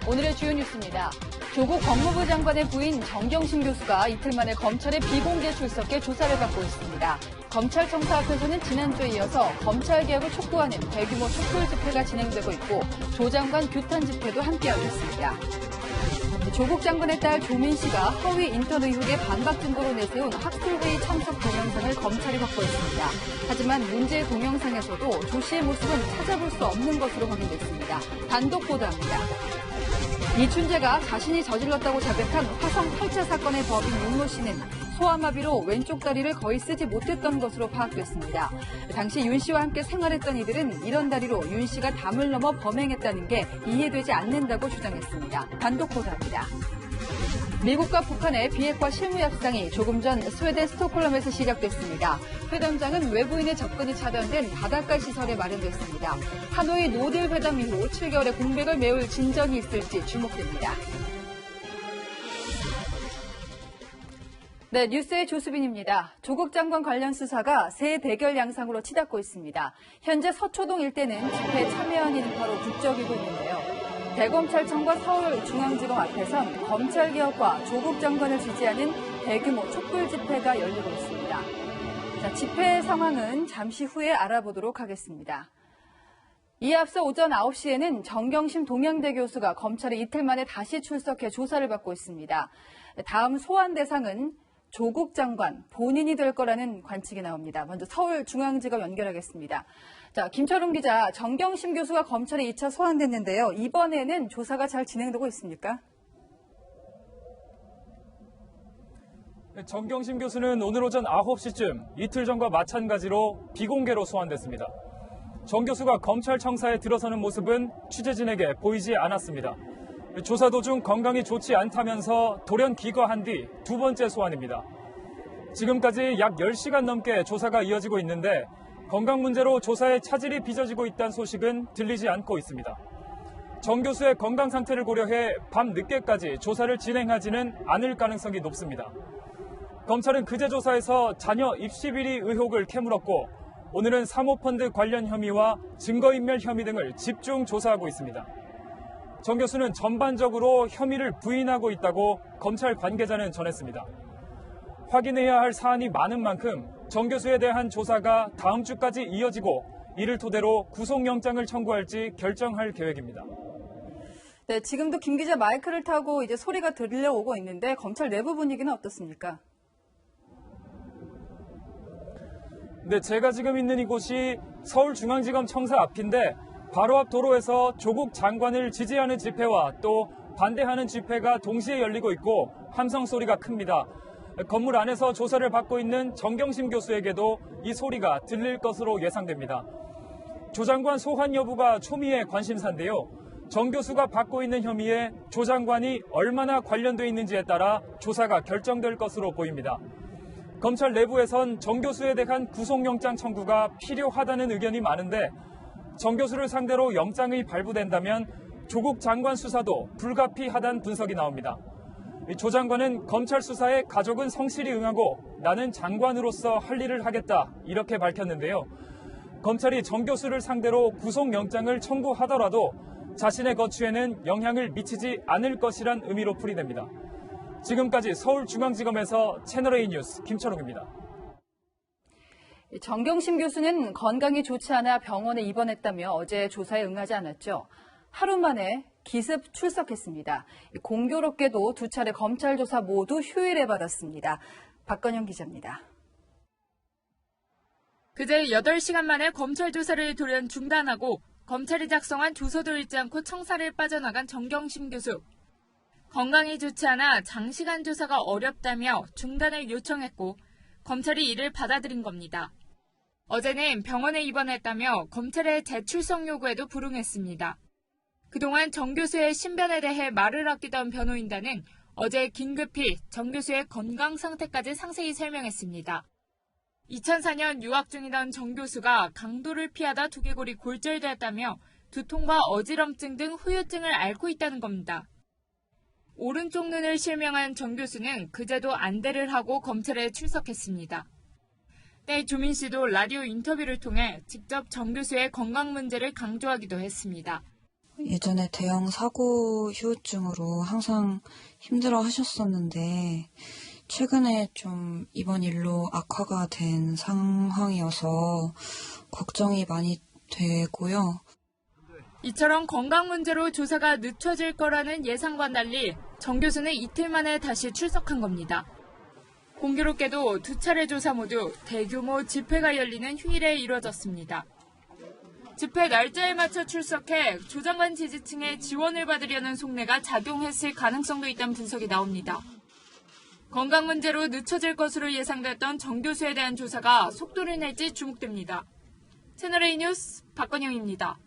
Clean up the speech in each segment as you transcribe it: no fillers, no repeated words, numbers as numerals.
오늘의 주요 뉴스입니다. 조국 법무부 장관의 부인 정경심 교수가 이틀 만에 검찰에 비공개 출석해 조사를 받고 있습니다. 검찰청사 앞에서는 지난주에 이어서 검찰개혁을 촉구하는 대규모 촛불 집회가 진행되고 있고 조 장관 규탄 집회도 함께하고 있습니다. 조국 장관의 딸 조민 씨가 허위 인턴 의혹에 반박 증거로 내세운 학술회의 참석 동영상을 검찰이 확보했습니다. 하지만 문제의 동영상에서도 조 씨의 모습은 찾아볼 수 없는 것으로 확인됐습니다. 단독 보도합니다. 이춘재가 자신이 저질렀다고 자백한 화성 8차 사건의 법인 윤모 씨는 소아마비로 왼쪽 다리를 거의 쓰지 못했던 것으로 파악됐습니다. 당시 윤 씨와 함께 생활했던 이들은 이런 다리로 윤 씨가 담을 넘어 범행했다는 게 이해되지 않는다고 주장했습니다. 단독 보도합니다. 미국과 북한의 비핵화 실무 협상이 조금 전 스웨덴 스톡홀름에서 시작됐습니다. 회담장은 외부인의 접근이 차단된 바닷가 시설에 마련됐습니다. 하노이 노딜 회담 이후 7개월의 공백을 메울 진전이 있을지 주목됩니다. 네, 뉴스의 조수빈입니다. 조국 장관 관련 수사가 새 대결 양상으로 치닫고 있습니다. 현재 서초동 일대는 집회에 참여한 인파로 북적이고 있는데요. 대검찰청과 서울중앙지검 앞에선 검찰개혁과 조국 장관을 지지하는 대규모 촛불 집회가 열리고 있습니다. 자, 집회 상황은 잠시 후에 알아보도록 하겠습니다. 이에 앞서 오전 9시에는 정경심 동양대 교수가 검찰에 이틀 만에 다시 출석해 조사를 받고 있습니다. 다음 소환 대상은 조국 장관 본인이 될 거라는 관측이 나옵니다. 먼저 서울중앙지검 연결하겠습니다. 자, 김철웅 기자, 정경심 교수가 검찰에 2차 소환됐는데요. 이번에는 조사가 잘 진행되고 있습니까? 정경심 교수는 오늘 오전 9시쯤 이틀 전과 마찬가지로 비공개로 소환됐습니다. 정 교수가 검찰청사에 들어서는 모습은 취재진에게 보이지 않았습니다. 조사 도중 건강이 좋지 않다면서 돌연 귀가한 뒤 두 번째 소환입니다. 지금까지 약 10시간 넘게 조사가 이어지고 있는데 건강 문제로 조사에 차질이 빚어지고 있다는 소식은 들리지 않고 있습니다. 정 교수의 건강 상태를 고려해 밤 늦게까지 조사를 진행하지는 않을 가능성이 높습니다. 검찰은 그제 조사에서 자녀 입시 비리 의혹을 캐물었고 오늘은 사모펀드 관련 혐의와 증거인멸 혐의 등을 집중 조사하고 있습니다. 정 교수는 전반적으로 혐의를 부인하고 있다고 검찰 관계자는 전했습니다. 확인해야 할 사안이 많은 만큼 정 교수에 대한 조사가 다음 주까지 이어지고 이를 토대로 구속영장을 청구할지 결정할 계획입니다. 네, 지금도 김 기자 마이크를 타고 이제 소리가 들려오고 있는데 검찰 내부 분위기는 어떻습니까? 네, 제가 지금 있는 이곳이 서울중앙지검 청사 앞인데 바로 앞 도로에서 조국 장관을 지지하는 집회와 또 반대하는 집회가 동시에 열리고 있고 함성 소리가 큽니다. 건물 안에서 조사를 받고 있는 정경심 교수에게도 이 소리가 들릴 것으로 예상됩니다. 조 장관 소환 여부가 초미의 관심사인데요. 정 교수가 받고 있는 혐의에 조 장관이 얼마나 관련돼 있는지에 따라 조사가 결정될 것으로 보입니다. 검찰 내부에선 정 교수에 대한 구속영장 청구가 필요하다는 의견이 많은데 정 교수를 상대로 영장이 발부된다면 조국 장관 수사도 불가피하다는 분석이 나옵니다. 조 장관은 검찰 수사에 가족은 성실히 응하고 나는 장관으로서 할 일을 하겠다 이렇게 밝혔는데요. 검찰이 정 교수를 상대로 구속영장을 청구하더라도 자신의 거취에는 영향을 미치지 않을 것이란 의미로 풀이됩니다. 지금까지 서울중앙지검에서 채널A 뉴스 김철웅입니다. 정경심 교수는 건강이 좋지 않아 병원에 입원했다며 어제 조사에 응하지 않았죠. 하루 만에 기습 출석했습니다. 공교롭게도 두 차례 검찰 조사 모두 휴일에 받았습니다. 박건영 기자입니다. 그제 8시간 만에 검찰 조사를 돌연 중단하고 검찰이 작성한 조서도 읽지 않고 청사를 빠져나간 정경심 교수. 건강이 좋지 않아 장시간 조사가 어렵다며 중단을 요청했고 검찰이 이를 받아들인 겁니다. 어제는 병원에 입원했다며 검찰의 재출석 요구에도 불응했습니다. 그동안 정 교수의 신변에 대해 말을 아끼던 변호인단은 어제 긴급히 정 교수의 건강 상태까지 상세히 설명했습니다. 2004년 유학 중이던 정 교수가 강도를 피하다 두개골이 골절되었다며 두통과 어지럼증 등 후유증을 앓고 있다는 겁니다. 오른쪽 눈을 실명한 정 교수는 그제도 안대를 하고 검찰에 출석했습니다. 딸 조민 씨도 라디오 인터뷰를 통해 직접 정 교수의 건강 문제를 강조하기도 했습니다. 예전에 대형 사고 후유증으로 항상 힘들어 하셨었는데 최근에 좀 이번 일로 악화가 된 상황이어서 걱정이 많이 되고요. 이처럼 건강 문제로 조사가 늦춰질 거라는 예상과 달리 정 교수는 이틀 만에 다시 출석한 겁니다. 공교롭게도 두 차례 조사 모두 대규모 집회가 열리는 휴일에 이뤄졌습니다. 집회 날짜에 맞춰 출석해 조 장관 지지층의 지원을 받으려는 속내가 작용했을 가능성도 있다는 분석이 나옵니다. 건강 문제로 늦춰질 것으로 예상됐던 정 교수에 대한 조사가 속도를 낼지 주목됩니다. 채널A 뉴스 박건영입니다.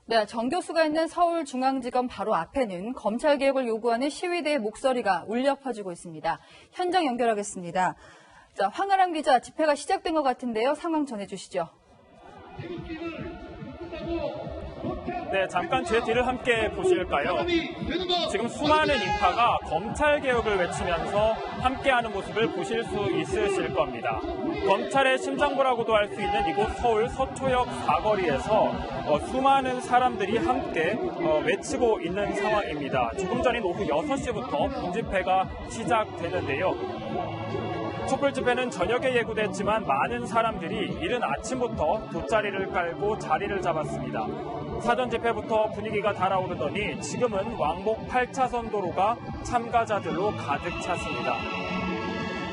네, 정 교수가 있는 서울중앙지검 바로 앞에는 검찰개혁을 요구하는 시위대의 목소리가 울려 퍼지고 있습니다. 현장 연결하겠습니다. 자, 황아람 기자, 집회가 시작된 것 같은데요. 상황 전해주시죠. 네, 잠깐 제 뒤를 함께 보실까요? 지금 수많은 인파가 검찰개혁을 외치면서 함께하는 모습을 보실 수 있으실 겁니다. 검찰의 심장부라고도 할 수 있는 이곳 서울 서초역 사거리에서 수많은 사람들이 함께 외치고 있는 상황입니다. 조금 전인 오후 6시부터 군집회가 시작되는데요. 촛불 집회는 저녁에 예고됐지만 많은 사람들이 이른 아침부터 돗자리를 깔고 자리를 잡았습니다. 사전 집회부터 분위기가 달아오르더니 지금은 왕복 8차선 도로가 참가자들로 가득 찼습니다.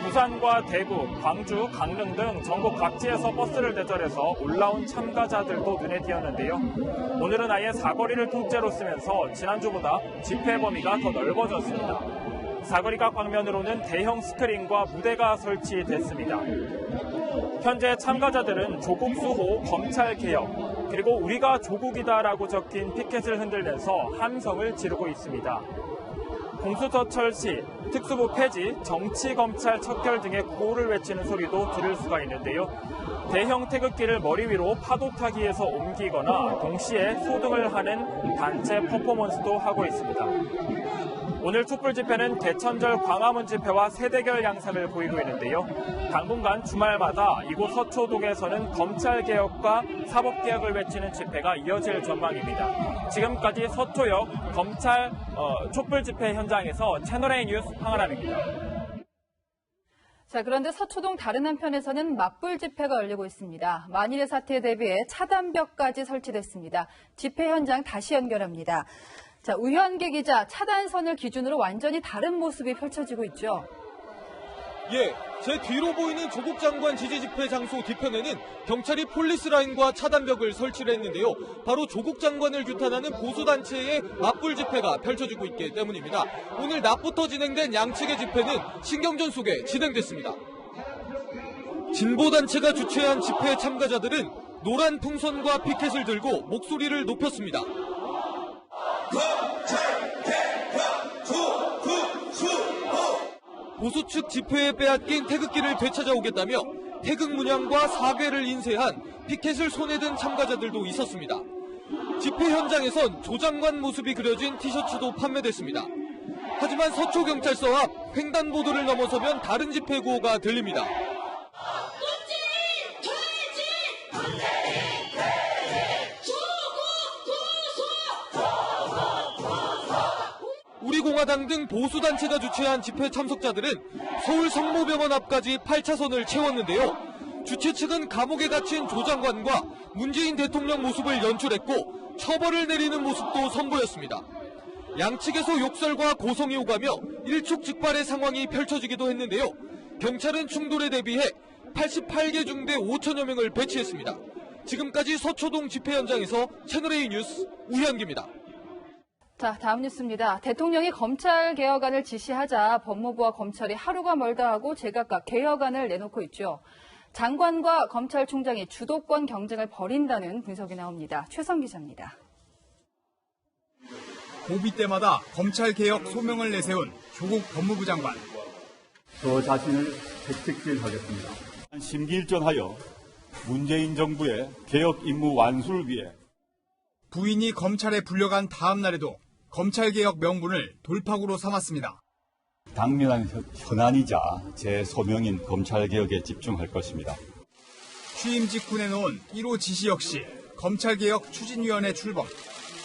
부산과 대구, 광주, 강릉 등 전국 각지에서 버스를 대절해서 올라온 참가자들도 눈에 띄었는데요. 오늘은 아예 사거리를 통째로 쓰면서 지난주보다 집회 범위가 더 넓어졌습니다. 사거리가 광면으로는 대형 스크린과 무대가 설치됐습니다. 현재 참가자들은 조국 수호 검찰개혁, 그리고 우리가 조국이다라고 적힌 피켓을 흔들면서 함성을 지르고 있습니다. 공수처 철시, 특수부 폐지, 정치검찰 척결 등의 구호를 외치는 소리도 들을 수가 있는데요. 대형 태극기를 머리 위로 파도 타기에서 옮기거나 동시에 소등을 하는 단체 퍼포먼스도 하고 있습니다. 오늘 촛불 집회는 개천절 광화문 집회와 세대결 양상을 보이고 있는데요. 당분간 주말마다 이곳 서초동에서는 검찰개혁과 사법개혁을 외치는 집회가 이어질 전망입니다. 지금까지 서초역 검찰 촛불 집회 현장에서 채널A 뉴스 황아람입니다. 자, 그런데 서초동 다른 한편에서는 맞불 집회가 열리고 있습니다. 만일의 사태에 대비해 차단벽까지 설치됐습니다. 집회 현장 다시 연결합니다. 자, 우현계 기자, 차단선을 기준으로 완전히 다른 모습이 펼쳐지고 있죠. 예, 제 뒤로 보이는 조국 장관 지지 집회 장소 뒤편에는 경찰이 폴리스라인과 차단벽을 설치를 했는데요. 바로 조국 장관을 규탄하는 보수단체의 맞불 집회가 펼쳐지고 있기 때문입니다. 오늘 낮부터 진행된 양측의 집회는 신경전 속에 진행됐습니다. 진보단체가 주최한 집회 참가자들은 노란 풍선과 피켓을 들고 목소리를 높였습니다. 보수 측 집회에 빼앗긴 태극기를 되찾아오겠다며 태극 문양과 사죄를 인쇄한 피켓을 손에 든 참가자들도 있었습니다. 집회 현장에선 조 장관 모습이 그려진 티셔츠도 판매됐습니다. 하지만 서초경찰서 앞 횡단보도를 넘어서면 다른 집회 구호가 들립니다. 우리공화당 등 보수단체가 주최한 집회 참석자들은 서울 성모병원 앞까지 8차선을 채웠는데요. 주최 측은 감옥에 갇힌 조 장관과 문재인 대통령 모습을 연출했고 처벌을 내리는 모습도 선보였습니다. 양측에서 욕설과 고성이 오가며 일촉즉발의 상황이 펼쳐지기도 했는데요. 경찰은 충돌에 대비해 88개 중대 5천여 명을 배치했습니다. 지금까지 서초동 집회 현장에서 채널A 뉴스 우현기입니다. 자, 다음 뉴스입니다. 대통령이 검찰개혁안을 지시하자 법무부와 검찰이 하루가 멀다 하고 제각각 개혁안을 내놓고 있죠. 장관과 검찰총장이 주도권 경쟁을 벌인다는 분석이 나옵니다. 최성 기자입니다. 고비 때마다 검찰개혁 소명을 내세운 조국 법무부 장관. 저 자신을 백색질하겠습니다. 심기일전하여 문재인 정부의 개혁 임무 완수를 위해 부인이 검찰에 불려간 다음 날에도 검찰개혁 명분을 돌파구로 삼았습니다. 당면한 현안이자 제 소명인 검찰개혁에 집중할 것입니다. 취임 직후 내놓은 1호 지시 역시 검찰개혁 추진위원회 출범,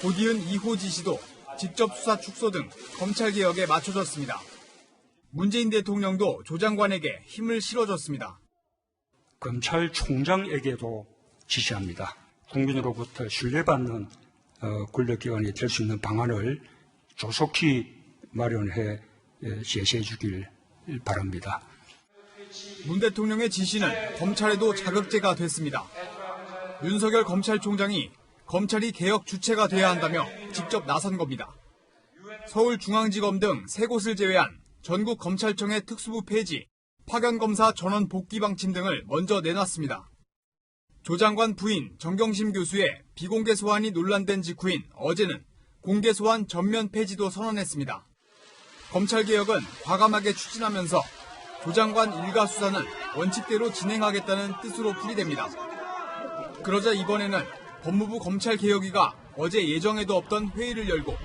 곧 이은 2호 지시도 직접 수사 축소 등 검찰개혁에 맞춰졌습니다. 문재인 대통령도 조 장관에게 힘을 실어줬습니다. 검찰총장에게도 지시합니다. 국민으로부터 신뢰받는 권력기관이 될 수 있는 방안을 조속히 마련해 제시해 주길 바랍니다. 문 대통령의 지시는 검찰에도 자극제가 됐습니다. 윤석열 검찰총장이 검찰이 개혁 주체가 돼야 한다며 직접 나선 겁니다. 서울중앙지검 등 3곳을 제외한 전국 검찰청의 특수부 폐지, 파견검사 전원 복귀 방침 등을 먼저 내놨습니다. 조 장관 부인 정경심 교수의 비공개 소환이 논란된 직후인 어제는 공개 소환 전면 폐지도 선언했습니다. 검찰개혁은 과감하게 추진하면서 조 장관 일가 수사는 원칙대로 진행하겠다는 뜻으로 풀이됩니다. 그러자 이번에는 법무부 검찰개혁위가 어제 예정에도 없던 회의를 열고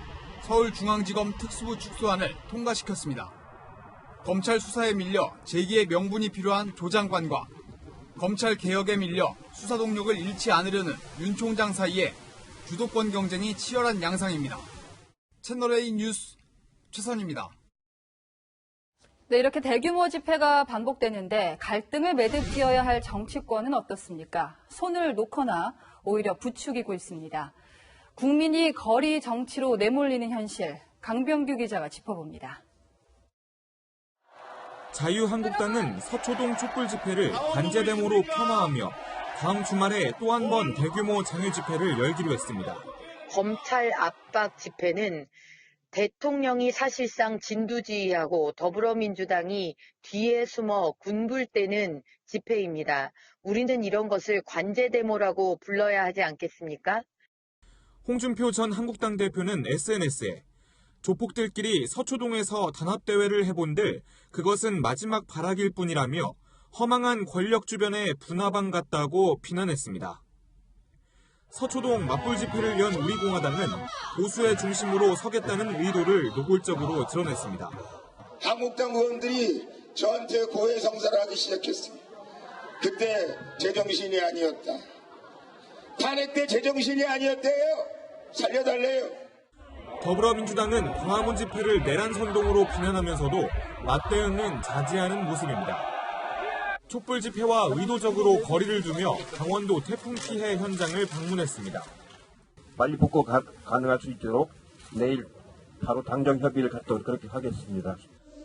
서울중앙지검 특수부 축소안을 통과시켰습니다. 검찰 수사에 밀려 재기의 명분이 필요한 조 장관과 검찰 개혁에 밀려 수사 동력을 잃지 않으려는 윤 총장 사이에 주도권 경쟁이 치열한 양상입니다. 채널A 뉴스 최선입니다. 네, 이렇게 대규모 집회가 반복되는데 갈등을 매듭지어야 할 정치권은 어떻습니까? 손을 놓거나 오히려 부추기고 있습니다. 국민이 거리 정치로 내몰리는 현실, 강병규 기자가 짚어봅니다. 자유한국당은 서초동 촛불 집회를 반제 데모로 폄하하며 다음 주말에 또 한 번 대규모 장외 집회를 열기로 했습니다. 검찰 압박 집회는 대통령이 사실상 진두지휘하고 더불어민주당이 뒤에 숨어 군불대는 집회입니다. 우리는 이런 것을 관제 데모라고 불러야 하지 않겠습니까? 홍준표 전 한국당 대표는 SNS에 조폭들끼리 서초동에서 단합대회를 해본들 그것은 마지막 발악일 뿐이라며 허망한 권력 주변의 분화방 같다고 비난했습니다. 서초동 맞불 집회를 연 우리공화당은 보수의 중심으로 서겠다는 의도를 노골적으로 드러냈습니다. 한국당 의원들이 저한테 고해성사를 하기 시작했습니다. 그때 제정신이 아니었다. 탄핵 때 제정신이 아니었대요. 살려달래요. 더불어민주당은 광화문 집회를 내란 선동으로 비난하면서도 맞대응은 자제하는 모습입니다. 촛불 집회와 의도적으로 거리를 두며 강원도 태풍 피해 현장을 방문했습니다. 빨리 복구 가능할 수 있도록 내일 바로 당정 협의를 갖도록 그렇게 하겠습니다.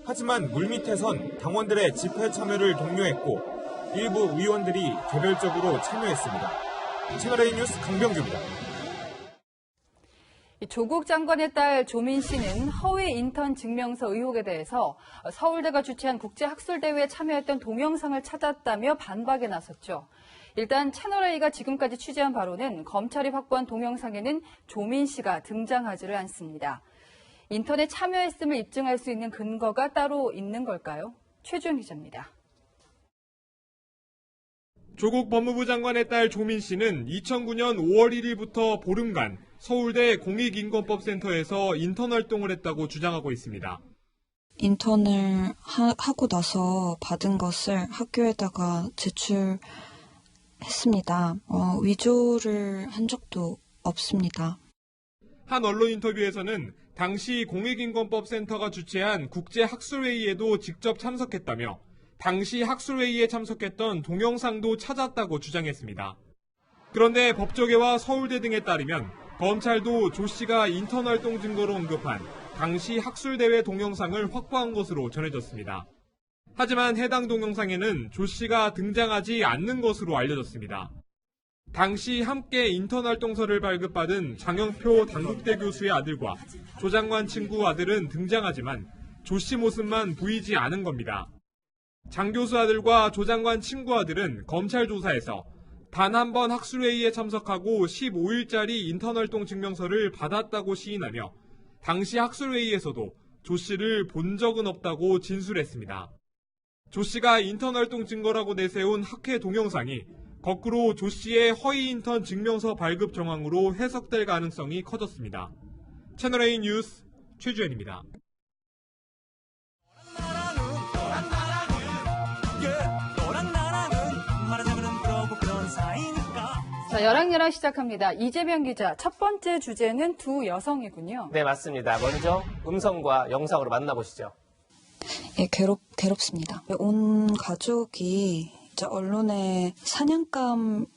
하지만 물밑에선 당원들의 집회 참여를 독려했고 일부 의원들이 개별적으로 참여했습니다. 채널A 뉴스 강병규입니다. 조국 장관의 딸 조민 씨는 허위 인턴 증명서 의혹에 대해서 서울대가 주최한 국제학술대회에 참여했던 동영상을 찾았다며 반박에 나섰죠. 일단 채널A가 지금까지 취재한 바로는 검찰이 확보한 동영상에는 조민 씨가 등장하지를 않습니다. 인턴에 참여했음을 입증할 수 있는 근거가 따로 있는 걸까요? 최주영 기자입니다. 조국 법무부 장관의 딸 조민 씨는 2009년 5월 1일부터 보름간 서울대 공익인권법센터에서 인턴 활동을 했다고 주장하고 있습니다. 인턴을 하고 나서 받은 것을 학교에다가 제출했습니다. 위조를 한 적도 없습니다. 한 언론 인터뷰에서는 당시 공익인권법센터가 주최한 국제학술회의에도 직접 참석했다며 당시 학술회의에 참석했던 동영상도 찾았다고 주장했습니다. 그런데 법조계와 서울대 등에 따르면 검찰도 조 씨가 인턴 활동 증거로 언급한 당시 학술대회 동영상을 확보한 것으로 전해졌습니다. 하지만 해당 동영상에는 조 씨가 등장하지 않는 것으로 알려졌습니다. 당시 함께 인턴 활동서를 발급받은 장영표 단국대 교수의 아들과 조 장관 친구 아들은 등장하지만 조 씨 모습만 보이지 않은 겁니다. 장 교수 아들과 조 장관 친구 아들은 검찰 조사에서 단 한 번 학술회의에 참석하고 15일짜리 인턴 활동 증명서를 받았다고 시인하며 당시 학술회의에서도 조 씨를 본 적은 없다고 진술했습니다. 조 씨가 인턴 활동 증거라고 내세운 학회 동영상이 거꾸로 조 씨의 허위 인턴 증명서 발급 정황으로 해석될 가능성이 커졌습니다. 채널A 뉴스 최주현입니다. 자, 자, 열왕열왕 시작합니다. 이재명 기자, 첫 번째 주제는 두 여성이군요. 네, 맞습니다. 먼저 음성과 영상으로 만나보시죠. 예, 괴롭습니다. 온 가족이 이제 언론의 사냥감이라고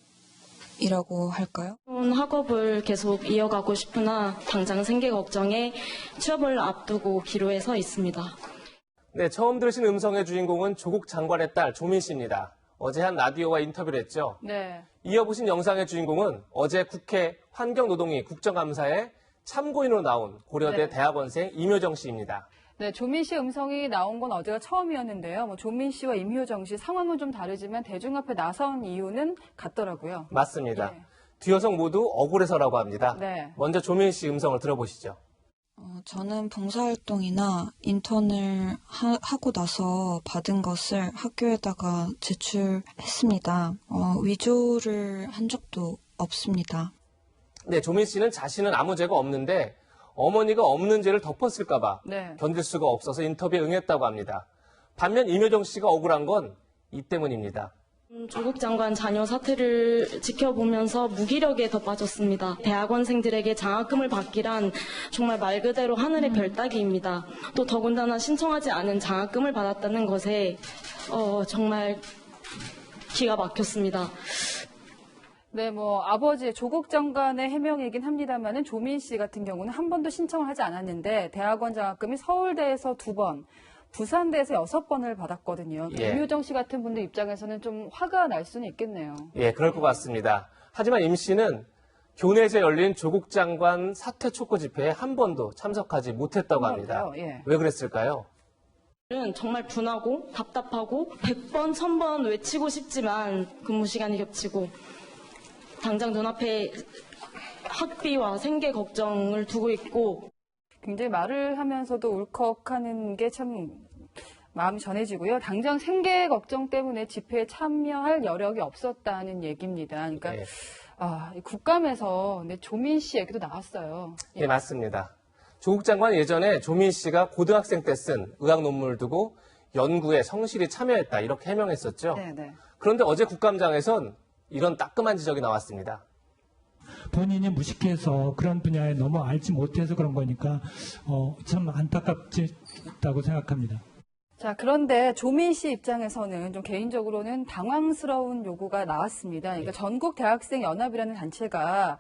할까요? 학업을 계속 이어가고 싶으나 당장 생계 걱정에 취업을 앞두고 기로에 서 있습니다. 네, 처음 들으신 음성의 주인공은 조국 장관의 딸 조민 씨입니다. 어제 한 라디오와 인터뷰를 했죠. 네. 이어보신 영상의 주인공은 어제 국회 환경노동위 국정감사에 참고인으로 나온 고려대 네. 대학원생 임효정 씨입니다. 네, 조민 씨 음성이 나온 건 어제가 처음이었는데요. 조민 씨와 임효정 씨 상황은 좀 다르지만 대중 앞에 나선 이유는 같더라고요. 맞습니다. 예. 두 여성 모두 억울해서라고 합니다. 네. 먼저 조민 씨 음성을 들어보시죠. 저는 봉사활동이나 인턴을 하고 나서 받은 것을 학교에다가 제출했습니다. 위조를 한 적도 없습니다. 네, 조민 씨는 자신은 아무 죄가 없는데 어머니가 없는 죄를 덮었을까봐 네. 견딜 수가 없어서 인터뷰에 응했다고 합니다. 반면 임효정 씨가 억울한 건 이 때문입니다. 조국 장관 자녀 사태를 지켜보면서 무기력에 더 빠졌습니다. 대학원생들에게 장학금을 받기란 정말 말 그대로 하늘의 별 따기입니다. 또 더군다나 신청하지 않은 장학금을 받았다는 것에 정말 기가 막혔습니다. 네, 아버지 조국 장관의 해명이긴 합니다만은 조민 씨 같은 경우는 한 번도 신청을 하지 않았는데 대학원 장학금이 서울대에서 2번, 부산대에서 6번을 받았거든요. 예. 임효정 씨 같은 분들 입장에서는 좀 화가 날 수는 있겠네요. 예, 그럴 것 같습니다. 하지만 임 씨는 교내에서 열린 조국 장관 사퇴 촉구 집회에 한 번도 참석하지 못했다고 합니다. 예. 왜 그랬을까요? 정말 분하고 답답하고 100번, 1000번 외치고 싶지만 근무 시간이 겹치고 당장 눈앞에 학비와 생계 걱정을 두고 있고 굉장히 말을 하면서도 울컥하는 게 참 마음이 전해지고요. 당장 생계 걱정 때문에 집회에 참여할 여력이 없었다는 얘기입니다. 그러니까 네. 국감에서 조민 씨 얘기도 나왔어요. 예. 네, 맞습니다. 조국 장관 예전에 조민 씨가 고등학생 때 쓴 의학 논문을 두고 연구에 성실히 참여했다 이렇게 해명했었죠. 네. 그런데 어제 국감장에선 이런 따끔한 지적이 나왔습니다. 본인이 무식해서 그런 분야에 너무 알지 못해서 그런 거니까 참 안타깝다고 생각합니다. 자, 그런데 조민 씨 입장에서는 좀 개인적으로는 당황스러운 요구가 나왔습니다. 그러니까 전국 대학생 연합이라는 단체가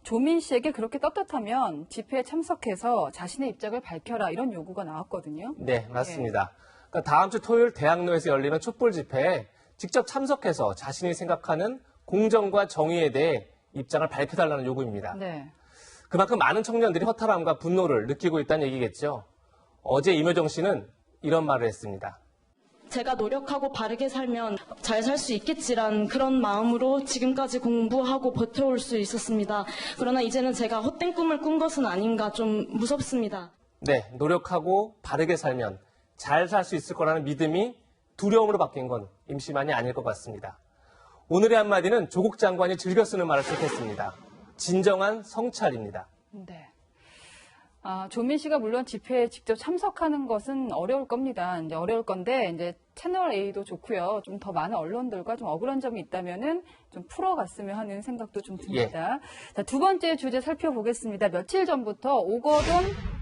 조민 씨에게 그렇게 떳떳하면 집회에 참석해서 자신의 입장을 밝혀라 이런 요구가 나왔거든요. 네, 맞습니다. 그러니까 다음 주 토요일 대학로에서 열리는 촛불 집회에 직접 참석해서 자신이 생각하는 공정과 정의에 대해 입장을 밝혀달라는 요구입니다. 네. 그만큼 많은 청년들이 허탈함과 분노를 느끼고 있다는 얘기겠죠. 어제 임효정 씨는 이런 말을 했습니다. 제가 노력하고 바르게 살면 잘 살 수 있겠지란 그런 마음으로 지금까지 공부하고 버텨올 수 있었습니다. 그러나 이제는 제가 헛된 꿈을 꾼 것은 아닌가 좀 무섭습니다. 네, 노력하고 바르게 살면 잘 살 수 있을 거라는 믿음이 두려움으로 바뀐 건 임 씨만이 아닐 것 같습니다. 오늘의 한마디는 조국 장관이 즐겨 쓰는 말을 택했습니다. 진정한 성찰입니다. 네. 조민 씨가 물론 집회에 직접 참석하는 것은 어려울 겁니다. 이제 어려울 건데, 이제 채널 A도 좋고요. 좀 더 많은 언론들과 좀 억울한 점이 있다면은 좀 풀어갔으면 하는 생각도 좀 듭니다. 자, 두 번째 주제 살펴보겠습니다. 며칠 전부터 오거돈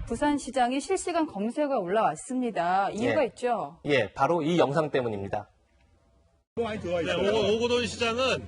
부산시장이 실시간 검색어에 올라왔습니다. 이유가 있죠? 예, 바로 이 영상 때문입니다. 오거돈 시장은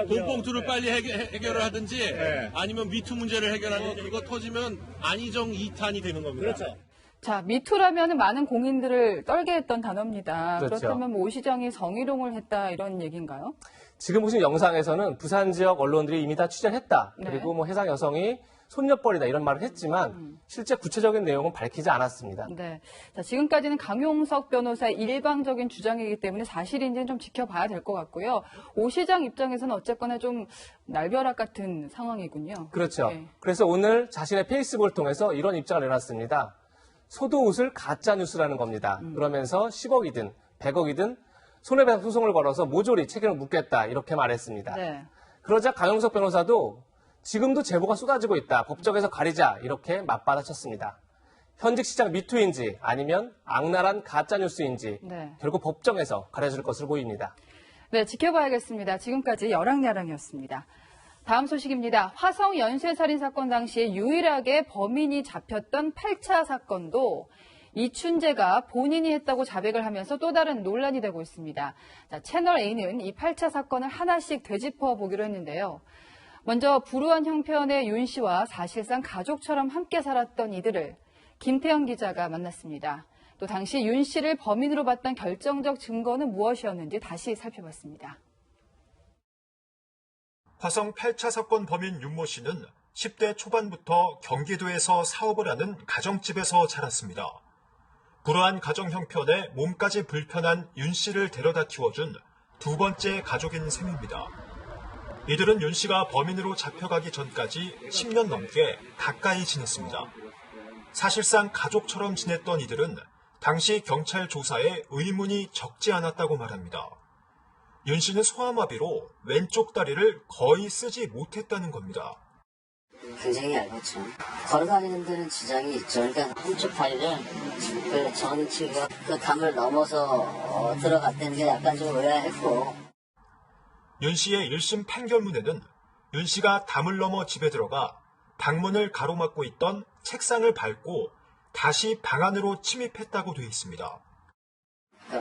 돈봉투를 빨리 해결을 하든지 아니면 미투 문제를 해결하는 이거 터지면 안희정 2탄이 되는 겁니다. 그렇죠. 자, 미투라면 많은 공인들을 떨게 했던 단어입니다. 그렇죠. 그렇다면 오 시장이 성희롱을 했다 이런 얘기인가요? 지금 보신 영상에서는 부산 지역 언론들이 이미 다 취재했다. 네. 그리고 해당 여성이 손녀뻘이다 이런 말을 했지만 실제 구체적인 내용은 밝히지 않았습니다. 네. 자, 지금까지는 강용석 변호사의 일방적인 주장이기 때문에 사실인지는 좀 지켜봐야 될 것 같고요. 오 시장 입장에서는 어쨌거나 좀 날벼락 같은 상황이군요. 그렇죠. 네. 그래서 오늘 자신의 페이스북을 통해서 이런 입장을 내놨습니다. 소도웃을 가짜뉴스라는 겁니다. 그러면서 10억이든 100억이든 손해배상 소송을 걸어서 모조리 책임을 묻겠다 이렇게 말했습니다. 네. 그러자 강용석 변호사도 지금도 제보가 쏟아지고 있다. 법정에서 가리자 이렇게 맞받아쳤습니다. 현직 시장 미투인지 아니면 악랄한 가짜뉴스인지 네. 결국 법정에서 가려질 것으로 보입니다. 네, 지켜봐야겠습니다. 지금까지 여랑야랑이었습니다. 다음 소식입니다. 화성 연쇄살인 사건 당시에 유일하게 범인이 잡혔던 8차 사건도 이춘재가 본인이 했다고 자백을 하면서 또 다른 논란이 되고 있습니다. 자, 채널A는 이 8차 사건을 하나씩 되짚어 보기로 했는데요. 먼저 불우한 형편의 윤 씨와 사실상 가족처럼 함께 살았던 이들을 김태형 기자가 만났습니다. 또 당시 윤 씨를 범인으로 봤던 결정적 증거는 무엇이었는지 다시 살펴봤습니다. 화성 8차 사건 범인 윤모 씨는 10대 초반부터 경기도에서 사업을 하는 가정집에서 자랐습니다. 불우한 가정 형편에 몸까지 불편한 윤 씨를 데려다 키워준 두 번째 가족인 셈입니다. 이들은 윤 씨가 범인으로 잡혀가기 전까지 10년 넘게 가까이 지냈습니다. 사실상 가족처럼 지냈던 이들은 당시 경찰 조사에 의문이 적지 않았다고 말합니다. 윤 씨는 소아마비로 왼쪽 다리를 거의 쓰지 못했다는 겁니다. 굉장히 얇았죠. 걸어다니는 데는 지장이 있죠. 그러니까 한쪽 다리를 전 친구가 그 담을 넘어서 들어갔다는 게 약간 좀 의아했고. 윤 씨의 1심 판결문에는 윤 씨가 담을 넘어 집에 들어가 방문을 가로막고 있던 책상을 밟고 다시 방 안으로 침입했다고 되어 있습니다.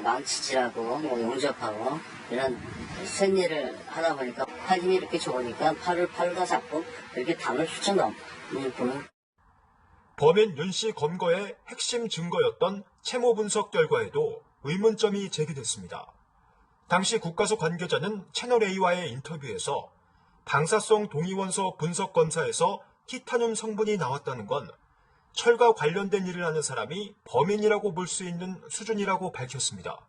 망치질하고 용접하고 이런 센 일을 하다 보니까 팔 힘이 이렇게 좋으니까 팔을 다 잡고 이렇게 담을 휘쳐 넘는. 범인 윤 씨 검거의 핵심 증거였던 채모 분석 결과에도 의문점이 제기됐습니다. 당시 국가수 관계자는 채널A와의 인터뷰에서 방사성 동위원소 분석 검사에서 티타늄 성분이 나왔다는 건 철과 관련된 일을 하는 사람이 범인이라고 볼 수 있는 수준이라고 밝혔습니다.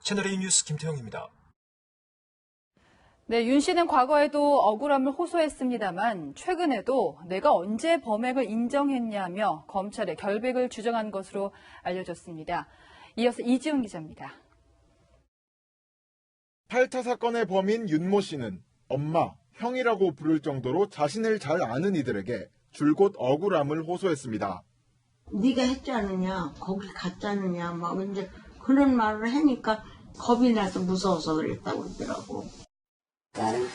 채널A 뉴스 김태형입니다. 네, 윤 씨는 과거에도 억울함을 호소했습니다만 최근에도 내가 언제 범행을 인정했냐며 검찰에 결백을 주장한 것으로 알려졌습니다. 이어서 이지훈 기자입니다. 8차 사건의 범인 윤모 씨는 엄마, 형이라고 부를 정도로 자신을 잘 아는 이들에게 줄곧 억울함을 호소했습니다. 네가 했지 않느냐, 거기 갔지 않느냐, 막 이제 그런 말을 하니까 겁이 나서 무서워서 그랬다고 그러더라고. 나는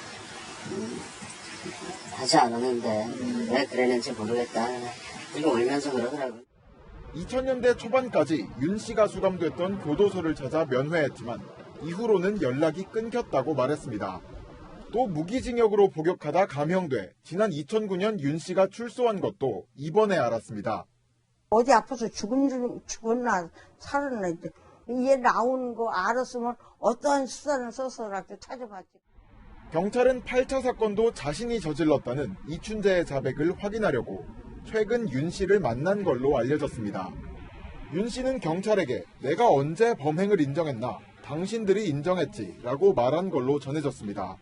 하지 않았는데 왜 그랬는지 모르겠다. 이거 울면서 그러더라고. 2000년대 초반까지 윤 씨가 수감됐던 교도소를 찾아 면회했지만 이후로는 연락이 끊겼다고 말했습니다. 또 무기징역으로 복역하다 감형돼 지난 2009년 윤 씨가 출소한 것도 이번에 알았습니다. 어디 아파서 죽었나 살았나 이제 얘 나오는 거 알았으면 어떠한 수단을 써서라도 찾아봤지. 경찰은 8차 사건도 자신이 저질렀다는 이춘재의 자백을 확인하려고 최근 윤 씨를 만난 걸로 알려졌습니다. 윤 씨는 경찰에게 내가 언제 범행을 인정했나 당신들이 인정했지 라고 말한 걸로 전해졌습니다.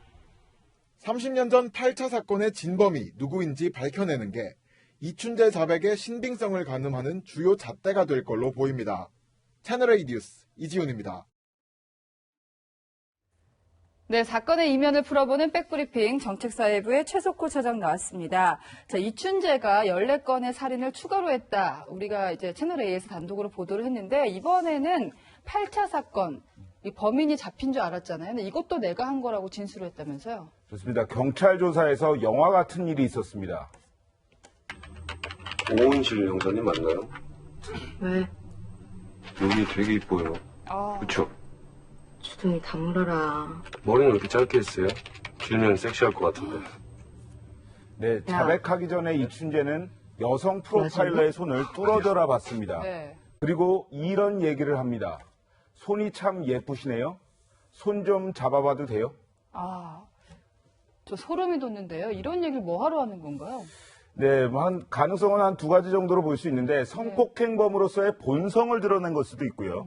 30년 전 8차 사건의 진범이 누구인지 밝혀내는 게 이춘재 자백의 신빙성을 가늠하는 주요 잣대가 될 걸로 보입니다. 채널A 뉴스 이지훈입니다. 네, 사건의 이면을 풀어보는 백브리핑 정책사회부의 최석호 차장 나왔습니다. 자, 이춘재가 14건의 살인을 추가로 했다. 우리가 이제 채널A에서 단독으로 보도를 했는데 이번에는 8차 사건, 이 범인이 잡힌 줄 알았잖아요. 근데 이것도 내가 한 거라고 진술을 했다면서요? 그렇습니다. 경찰 조사에서 영화 같은 일이 있었습니다. 오은실 형사님 맞나요? 왜? 여기 되게 이뻐요. 그쵸? 주둥이 다물어라. 머리는 왜 이렇게 짧게 했어요? 길면 섹시할 것 같은데. 네, 자백하기 전에 이춘재는 여성 프로파일러의 손을 뚫어져라 봤습니다. 네. 그리고 이런 얘기를 합니다. 손이 참 예쁘시네요. 손 좀 잡아봐도 돼요? 저 소름이 돋는데요. 이런 얘기를 뭐 하러 하는 건가요? 네, 가능성은 한 두 가지 정도로 볼 수 있는데 성폭행범으로서의 본성을 드러낸 걸 수도 있고요.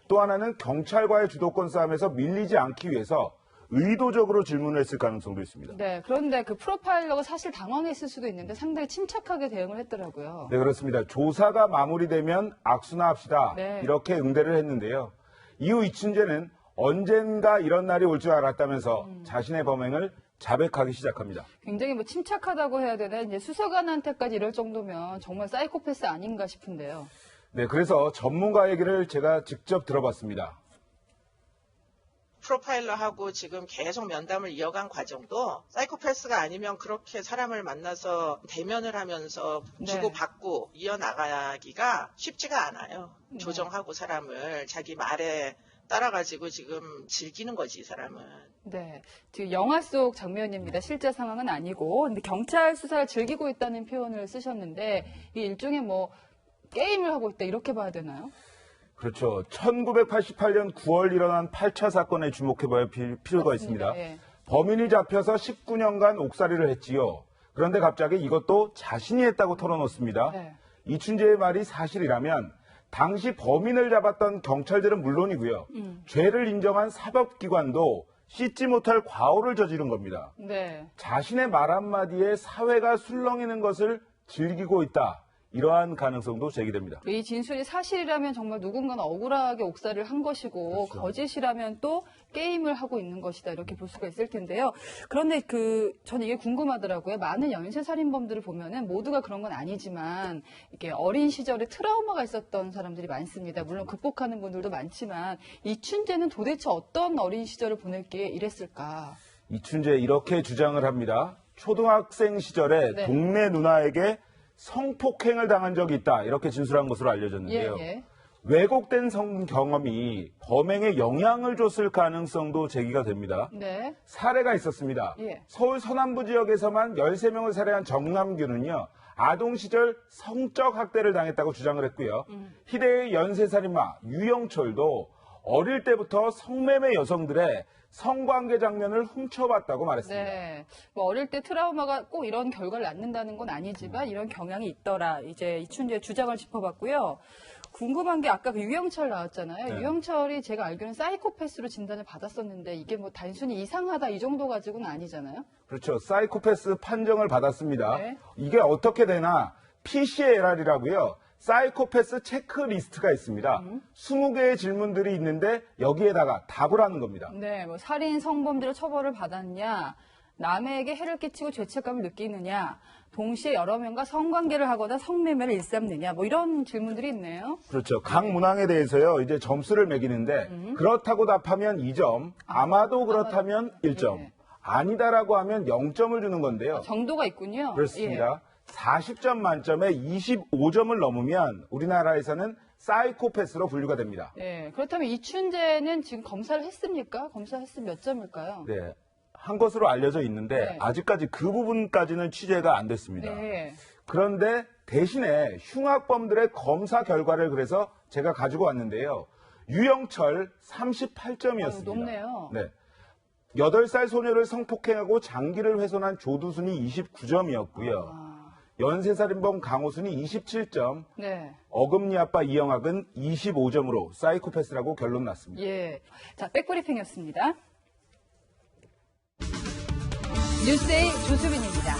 또 하나는 경찰과의 주도권 싸움에서 밀리지 않기 위해서 의도적으로 질문을 했을 가능성도 있습니다. 네, 그런데 그 프로파일러가 사실 당황했을 수도 있는데 상당히 침착하게 대응을 했더라고요. 네, 그렇습니다. 조사가 마무리되면 악수나 합시다. 네. 이렇게 응대를 했는데요. 이후 이춘재는 언젠가 이런 날이 올 줄 알았다면서 자신의 범행을 자백하기 시작합니다. 굉장히 침착하다고 해야 되나? 이제 수사관한테까지 이럴 정도면 정말 사이코패스 아닌가 싶은데요. 네, 그래서 전문가 얘기를 제가 직접 들어봤습니다. 프로파일러하고 지금 계속 면담을 이어간 과정도 사이코패스가 아니면 그렇게 사람을 만나서 대면을 하면서 주고받고 이어나가기가 쉽지가 않아요. 조정하고 사람을 자기 말에 따라가지고 지금 즐기는 거지, 이 사람은. 네. 지금 영화 속 장면입니다. 실제 상황은 아니고. 근데 경찰 수사를 즐기고 있다는 표현을 쓰셨는데, 이게 일종의 뭐, 게임을 하고 있다, 이렇게 봐야 되나요? 그렇죠. 1988년 9월 일어난 8차 사건에 주목해봐야 필요가 있습니다. 예. 범인이 잡혀서 19년간 옥살이를 했지요. 그런데 갑자기 이것도 자신이 했다고 털어놓습니다. 네. 이춘재의 말이 사실이라면 당시 범인을 잡았던 경찰들은 물론이고요. 죄를 인정한 사법기관도 씻지 못할 과오를 저지른 겁니다. 네. 자신의 말 한마디에 사회가 술렁이는 것을 즐기고 있다. 이러한 가능성도 제기됩니다. 이 진술이 사실이라면 정말 누군가는 억울하게 옥살이를 한 것이고 그렇죠. 거짓이라면 또 게임을 하고 있는 것이다 이렇게 볼 수가 있을 텐데요. 그런데 저는 이게 궁금하더라고요. 많은 연쇄살인범들을 보면은 모두가 그런 건 아니지만 이렇게 어린 시절에 트라우마가 있었던 사람들이 많습니다. 물론 극복하는 분들도 많지만 이춘재는 도대체 어떤 어린 시절을 보냈기에 이랬을까? 이춘재 이렇게 주장을 합니다. 초등학생 시절에 네. 동네 누나에게 성폭행을 당한 적이 있다. 이렇게 진술한 것으로 알려졌는데요. 예. 왜곡된 성 경험이 범행에 영향을 줬을 가능성도 제기가 됩니다. 네. 사례가 있었습니다. 예. 서울 서남부 지역에서만 13명을 살해한 정남규는요. 아동 시절 성적 학대를 당했다고 주장을 했고요. 희대의 연쇄살인마 유영철도 어릴 때부터 성매매 여성들의 성관계 장면을 훔쳐봤다고 말했습니다. 네. 뭐 어릴 때 트라우마가 꼭 이런 결과를 낳는다는 건 아니지만 이런 경향이 있더라. 이제 이춘재의 주장을 짚어봤고요. 궁금한 게 아까 그 유영철 나왔잖아요. 네. 유영철이 제가 알기로는 사이코패스로 진단을 받았었는데 이게 뭐 단순히 이상하다 이 정도 가지고는 아니잖아요. 그렇죠. 사이코패스 판정을 받았습니다. 네. 이게 어떻게 되나 PCLR이라고요. 사이코패스 체크리스트가 있습니다. 20개의 질문들이 있는데 여기에다가 답을 하는 겁니다. 네, 뭐 살인 성범죄로 처벌을 받았냐, 남에게 해를 끼치고 죄책감을 느끼느냐, 동시에 여러 명과 성관계를 하거나 성매매를 일삼느냐, 뭐 이런 질문들이 있네요. 그렇죠. 각 문항에 대해서요. 이제 점수를 매기는데 그렇다고 답하면 2점, 아마도 그렇다면 1점, 예. 아니다라고 하면 0점을 주는 건데요. 정도가 있군요. 그렇습니다. 40점 만점에 25점을 넘으면 우리나라에서는 사이코패스로 분류가 됩니다. 네, 그렇다면 이춘재는 지금 검사를 했습니까? 검사했으면 몇 점일까요? 네, 한 것으로 알려져 있는데 네. 아직까지 그 부분까지는 취재가 안 됐습니다. 네. 그런데 대신에 흉악범들의 검사 결과를 그래서 제가 가지고 왔는데요. 유영철 38점이었습니다. 높네요. 네. 8살 소녀를 성폭행하고 장기를 훼손한 조두순이 29점이었고요. 연쇄살인범 강호순이 27점, 네. 어금니 아빠 이영학은 25점으로 사이코패스라고 결론 났습니다. 예. 자, 백브리핑이었습니다. 뉴스데이 조수빈입니다.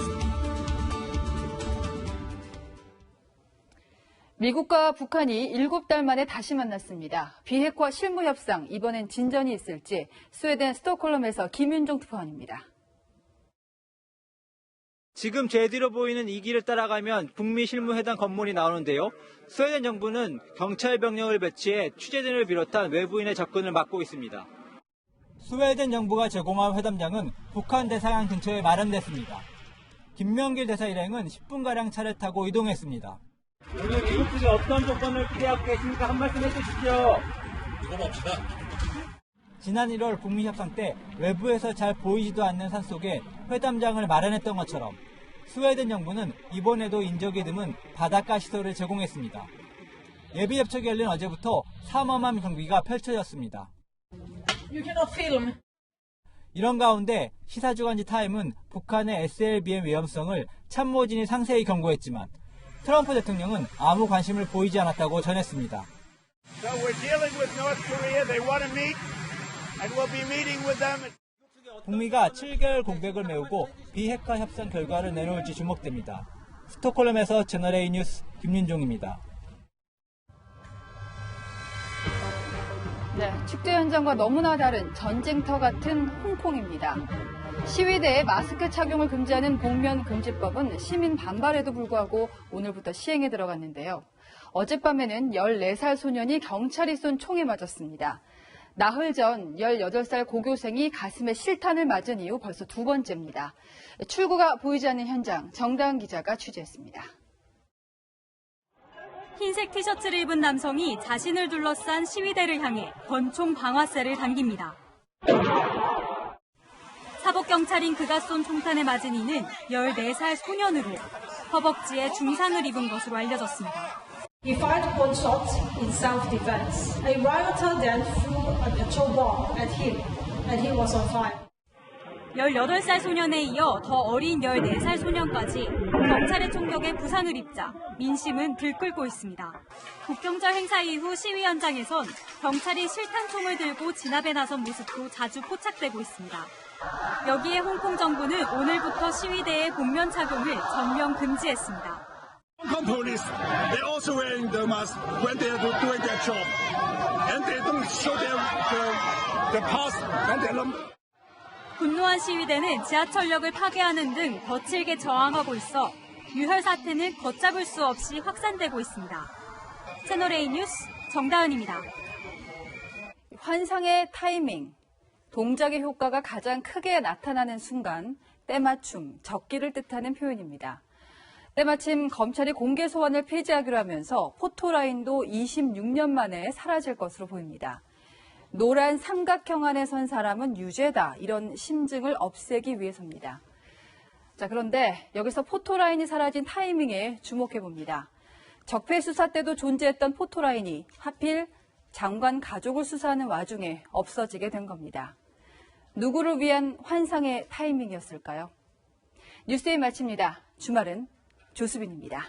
미국과 북한이 7달 만에 다시 만났습니다. 비핵화 실무 협상, 이번엔 진전이 있을지 스웨덴 스톡홀름에서 김윤종 특파원입니다. 지금 제 뒤로 보이는 이 길을 따라가면 북미 실무회담 건물이 나오는데요. 스웨덴 정부는 경찰 병력을 배치해 취재진을 비롯한 외부인의 접근을 막고 있습니다. 스웨덴 정부가 제공한 회담장은 북한 대사관 근처에 마련됐습니다. 김명길 대사 일행은 10분가량 차를 타고 이동했습니다. 오늘 미국 측이 어떤 조건을 기대하고 계십니까? 한 말씀 해주십시오. 이거 봅시다. 지난 1월 북미 협상 때 외부에서 잘 보이지도 않는 산속에 회담장을 마련했던 것처럼 스웨덴 정부는 이번에도 인적이 드문 바닷가 시설을 제공했습니다. 예비 협척이 열린 어제부터 삼엄한 경비가 펼쳐졌습니다. 이런 가운데 시사주간지 타임은 북한의 SLBM 위험성을 참모진이 상세히 경고했지만 트럼프 대통령은 아무 관심을 보이지 않았다고 전했습니다. So we're dealing with North Korea. They want to meet, and we'll be meeting with them. 북미가 7개월 공백을 메우고 비핵화 협상 결과를 내놓을지 주목됩니다. 스톡홀름에서 채널A 뉴스 김윤종입니다. 네, 축제 현장과 너무나 다른 전쟁터 같은 홍콩입니다. 시위대에 마스크 착용을 금지하는 복면 금지법은 시민 반발에도 불구하고 오늘부터 시행에 들어갔는데요. 어젯밤에는 14살 소년이 경찰이 쏜 총에 맞았습니다. 나흘 전 18살 고교생이 가슴에 실탄을 맞은 이후 벌써 두 번째입니다. 출구가 보이지 않는 현장, 정다은 기자가 취재했습니다. 흰색 티셔츠를 입은 남성이 자신을 둘러싼 시위대를 향해 권총 방아쇠를 당깁니다. 사법경찰인 그가 쏜 총탄에 맞은 이는 14살 소년으로 허벅지에 중상을 입은 것으로 알려졌습니다. He fired one shot in self-defense. A rioter then threw a petrol bomb at him, and he was on fire. 18살 소년에 이어 더 어린 14살 소년까지 경찰의 총격에 부상을 입자 민심은 들끓고 있습니다. 국경절 행사 이후 시위 현장에선 경찰이 실탄총을 들고 진압에 나선 모습도 자주 포착되고 있습니다. 여기에 홍콩 정부는 오늘부터 시위대의 복면 착용을 전면 금지했습니다. Hong Kong police, they also wearing the mask when they are doing their job, and they don't show them the pass and their. 분노한 시위대는 지하철역을 파괴하는 등 거칠게 저항하고 있어 유혈 사태는 걷잡을 수 없이 확산되고 있습니다. 채널A 뉴스 정다은입니다. 환상의 타이밍, 동작의 효과가 가장 크게 나타나는 순간, 때맞춤, 적기를 뜻하는 표현입니다. 때마침 검찰이 공개 소환을 폐지하기로 하면서 포토라인도 26년 만에 사라질 것으로 보입니다. 노란 삼각형 안에 선 사람은 유죄다, 이런 심증을 없애기 위해서입니다. 자, 그런데 여기서 포토라인이 사라진 타이밍에 주목해봅니다. 적폐 수사 때도 존재했던 포토라인이 하필 장관 가족을 수사하는 와중에 없어지게 된 겁니다. 누구를 위한 환상의 타이밍이었을까요? 뉴스데이 마칩니다. 주말은 조수빈입니다.